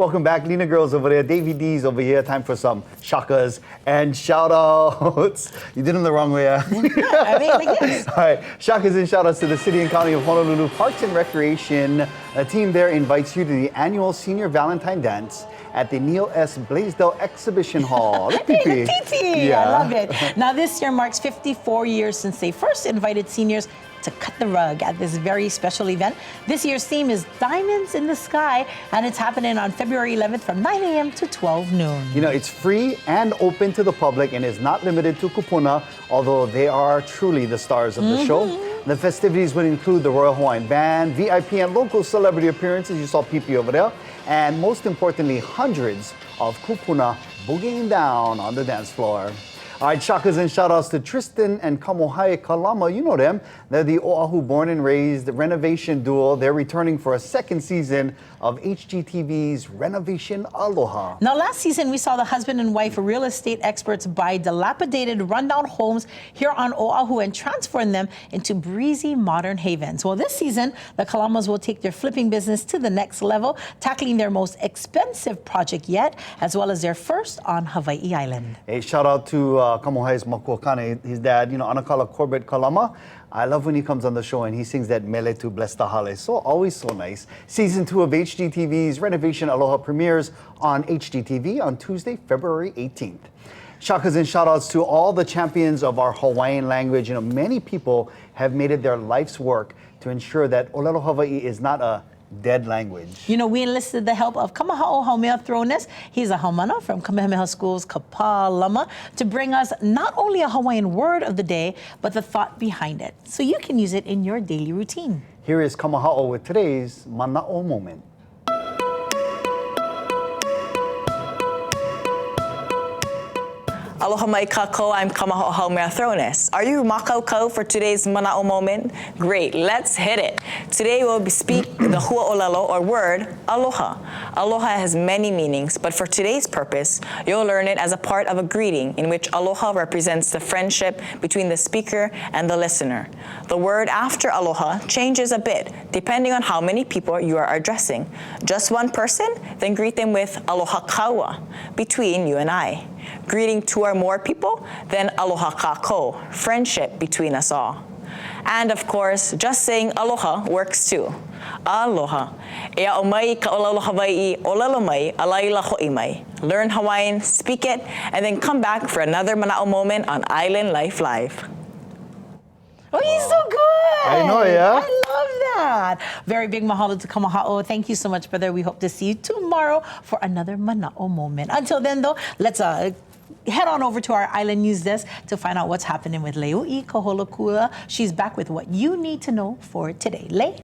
Welcome back, Lena Girls over there, Davey D's over here. Time for some shakas and shoutouts. You did them the wrong way, I mean, like this. All right, shakas and shoutouts to the City and County of Honolulu Parks and Recreation. A team there invites you to the Annual Senior Valentine Dance at the Neal S. Blaisdell Exhibition Hall. Yeah. I love it. Now, this year marks 54 years since they first invited seniors to cut the rug at this very special event. This year's theme is Diamonds in the Sky, and it's happening on February 11th from 9 a.m. to 12 noon. You know, it's free and open to the public and is not limited to kupuna, although they are truly the stars of the show. The festivities would include the Royal Hawaiian Band, VIP and local celebrity appearances. You saw Pipi over there. And most importantly, hundreds of kupuna boogieing down on the dance floor. All right, shakas and shoutouts to Tristyn and Kamohai Kalama. You know them. They're the Oahu born and raised Renovation duo. They're returning for a second season of HGTV's Renovation Aloha. Now, last season, we saw the husband and wife real estate experts buy dilapidated, rundown homes here on Oahu and transform them into breezy, modern havens. Well, this season, the Kalamas will take their flipping business to the next level, tackling their most expensive project yet, as well as their first on Hawaii Island. A shout out to Kamohai's Makuakane, his dad, Anakala Corbett Kalama. I love when he comes on the show and he sings that mele tu blestahale. So always so nice. Season 2 of HGTV's Renovation Aloha premieres on HGTV on Tuesday, February 18th. Shakas and shoutouts to all the champions of our Hawaiian language. Many people have made it their life's work to ensure that Olelo Hawaii is not a dead language. We enlisted the help of Kamaha'o Haumea-Thronas. He's a Haumana from Kamehameha Schools Kapalamato to bring us not only a Hawaiian word of the day, but the thought behind it, so you can use it in your daily routine. Here is Kamaha'o with today's Mana'o moment. Aloha mai kako, I'm Kamaha'o Haumea-Thronas. Are you makau for today's mana'o moment? Great, let's hit it. Today we'll speak the hua'olelo or word, aloha. Aloha has many meanings, but for today's purpose, you'll learn it as a part of a greeting in which aloha represents the friendship between the speaker and the listener. The word after aloha changes a bit depending on how many people you are addressing. Just one person? Then greet them with aloha kaua, between you and I. Greeting two or more people, then aloha kako, friendship between us all. And of course, just saying aloha works too. Aloha. Ea o mai ka olelo Hawaii, olelo mai, alaila ho'i mai. Learn Hawaiian, speak it, and then come back for another mana'o moment on Island Life Live. Oh, he's so good. I know, yeah. I love that. Very big mahalo to Kamaha'o. Thank you so much, brother. We hope to see you tomorrow for another mana'o moment. Until then, though, let's head on over to our Island News Desk to find out what's happening with Leo'i Kaholokua. She's back with what you need to know for today. Lei?